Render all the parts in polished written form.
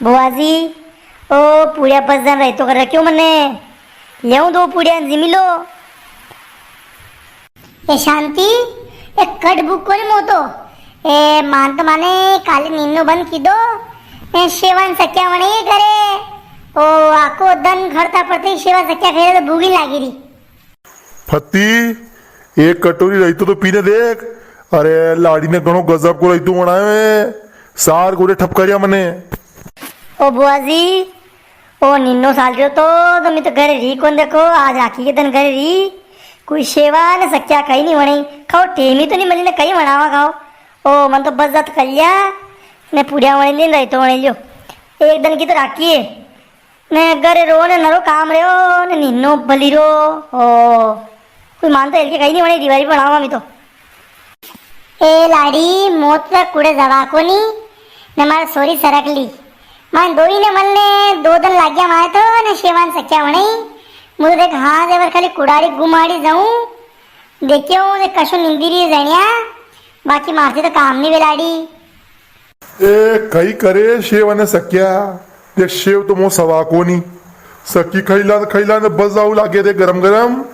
बुआजी ओ पुड्या 5 जण राहतो का क्यों मने लेऊ दो पुड्या जिमी लो ए शांति एक कट बुक कोनी मोतो ए मान तो माने काले निन्नो बंद की दो ए सेवन सक्या वणे करे ओ आको दन खड़ता पड़ते सेवा सक्या खेले तो भूगी लागी री फत्ती एक कटोरी रही तो पीने देख। अरे लाड़ी ने घणो गजब को रही बनाए सार गोरे ठपकरिया मने। ओ बुआजी ओ निन्नो साल जो तो मैं तो घर री कौन देखो आज राखी के दिन घर री कोई सेवा न सक्या कहीं नहीं वणी खाओ टेमी तो नहीं मिली ने कहीं बनावा खाओ ओ मन तो बस जात कलिया ने पुड़िया वणी दिन रही तो वणी लियो एक दिन की तो राखी है ने घर रो ने नरो काम रे ने निन्नो भली रो ओ कोई मानता है कि कहीं नहीं वणी दिवाली बनावा मैं तो ए लाड़ी मोत कुड़े जवा को नी ने मारा सोरी सरक ली मान दोई ने मन ने 2 दिन लाग्या माए तो ने सेवान सक्या वणी मुझे देख हाँ जेवर खाली कुड़ाड़ी गुमाड़ी जाऊं देखियो ने कशो निंदीरी जणिया बाकी मारती तो काम नहीं वेलाड़ी ए कई करे शेव ने सक्या देख शेव तो मो सवा कोनी सकी खैला ने बस जाऊ लागे दे गरम गरम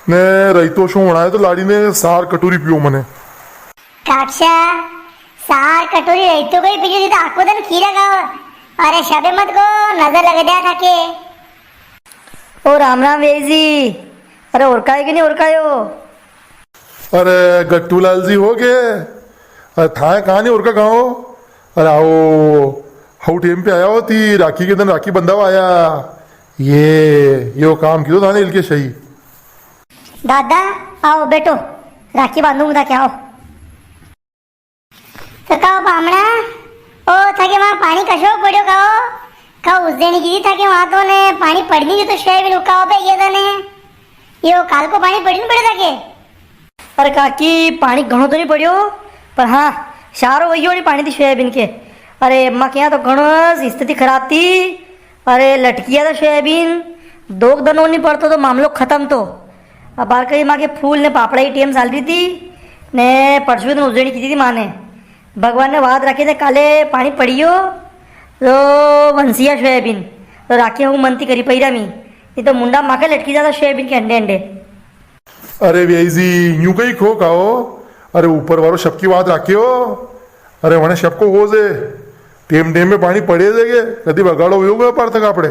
ने रही तो शो होना है तो लाड़ी ने सार कटोरी पियो मने काक्षा सार कटोरी रही तो कोई पीछे तो आको दिन खीरा गाओ अरे शबे मत को नजर लग जाया था के ओ राम राम वेजी अरे उड़काए कि नहीं उड़कायो अरे गट्टू लाल जी हो गए अरे थाए कहा नहीं और का गाँव अरे आओ हाउ टेम पे आया होती राखी के दिन राखी बंधा हुआ आया ये काम किया था इनके सही दादा आओ बेटो राखी बांधूंगा क्या आओ तो कहो बामणा ओ थाके वहाँ पानी कशो पड़ो कहो उस दिन की था कि वहाँ तो ने पानी पड़नी जो तो शहर भी रुका हो पे ये दने यो काल को पानी पड़ी नहीं पड़े था के अरे काकी पानी घणो तो नहीं पड़ियो पर हाँ शारो वही होनी पानी थी सोयाबीन के अरे अम्मा के यहाँ तो घणो स्थिति खराब थी अरे लटकिया था सोयाबीन 2 दिन नहीं पड़ता तो मामलो खत्म तो अब बार कहीं माँ के फूल ने पापड़ा की टेम साल रही थी ने परसों दिन उजड़ी की थी माँ ने भगवान ने वाद रखे थे काले पानी पड़ियो तो वंसिया सोयाबीन तो राखी हूँ मनती करी पैरा मी ये तो मुंडा माँ के लटकी जाता सोयाबीन के अंडे अंडे अरे वेजी यूं कहीं खो खाओ अरे ऊपर वालों शब की बात राखियो अरे वने शब को हो जे टेम में पानी पड़े देगे कभी बगाड़ो होगा पर तक आपड़े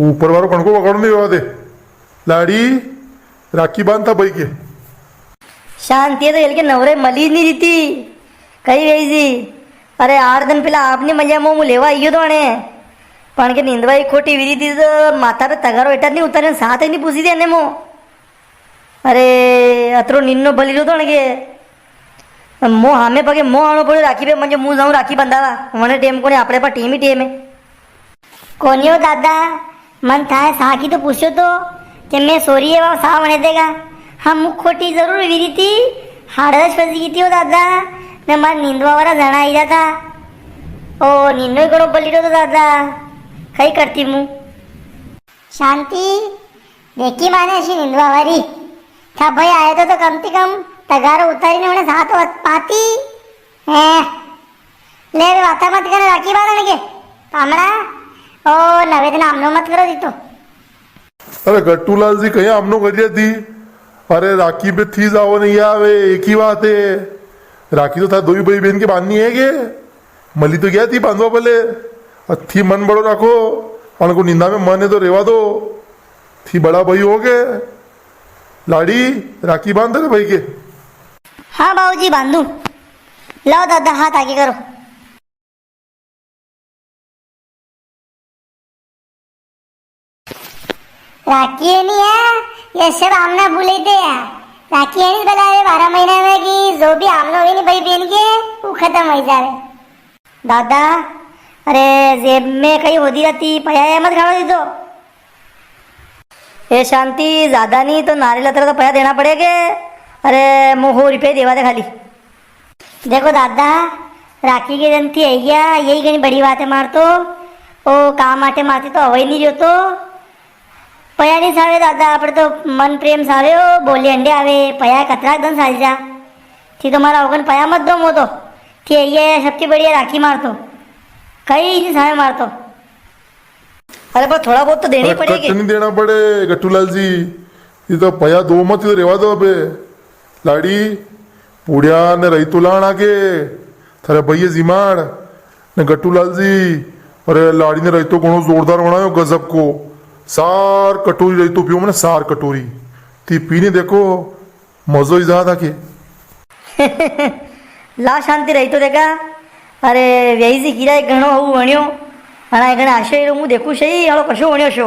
ऊपर वालों कण को बगाड़ो नहीं हुआ दे लाड़ी राखी बांध था भाई के शांति है तो ये नवरे मली नहीं रहती कही गई जी अरे 8 दिन पहला आपने मजा मोह लेवा आइयो तो आने पण के नींदवाई खोटी वीरी थी तो माथा पे तगारो एटा नहीं उतारे साथ ही नहीं पूछी थी मो अरे अतरो निन्नो भली रो तो के मो हामे पगे मो आणो पड़ो राखी पे म्हणजे मुँह जाऊँ राखी बंधावा वने टेम कोने आपणे पर टेम ही टेम है कोनियो दादा मन था सा की तो पूछो तो कि मैं सोरी है सा वने देगा हम मुख खोटी जरूर वीरी थी हाड़स फंसी की थी वो दादा ने मार नींदवा वाला जना आई रहा था ओ नींदो घणो पली तो दादा कई करती मु शांति देखी माने ऐसी नींदवा वाली था भाई आए तो कम से कम तगारो उतारी ने उन्हें साथ पाती है ले रे वाता मत करे राखी बांधने के पामड़ा ओ नवेदन आमनो मत करो दी तो अरे गट्टू लाल जी कहीं आमनो करिया थी अरे राखी पे थी जाओ नहीं आवे एक ही बात है राखी तो था 2 भाई बहन के बांधनी है के मली तो गया थी बांधवा पहले थी मन बड़ो रखो उनको निंदा में मन है तो रेवा दो थी बड़ा भाई हो गए लाड़ी राखी बांध दे भाई के हाँ बाबूजी बांधू लाओ दादा हाथ आगे करो राखी है नहीं है ये सब आमना भूले थे राखी है नहीं बताए 12 महीने में कि जो भी आमना हुई नहीं भाई बहन के वो खत्म हो जाए दादा अरे जेब में कहीं होती रहती पया मत खाना दी तो ये शांति ज्यादा नहीं तो नारियल अतर तो पया देना पड़ेगा अरे मोह रुपये देवा दे खाली देखो दादा राखी के दिन थी आई गया यही घनी बड़ी बात है मार तो ओ काम आटे मारती तो अवई नहीं जो तो पया नहीं सावे दादा अपने तो मन प्रेम सावे हो बोली अंडे आवे पया कतरा दन साल जा थी तो मारा होगन पया मत दो मो तो थी आई है सबकी बढ़िया राखी मार तो कहीं नहीं सामे मारतो। अरे पर थोड़ा बहुत तो देनी अरे पड़ेगी। कट नहीं देना पड़े गट्टूलाल जी, ये तो पया दो मत इधर रेवा दो अबे लाड़ी पुड़िया ने रही तो लाण आके थारे भैया जिमाड़ ने गट्टूलाल जी। अरे लाड़ी ने रही तो घणो जोरदार बनायो गजब को, सार कटोरी रही तो पियो मैंने सार कटोरी ती पीने देखो मजो ही जा था के। ला शांति रही तो देखा। अरे व्याई कीरा एक घणो हूँ वण्यो અને ઘણા આશય હું દેખું છે એ હાલો કશો વણ્યો છો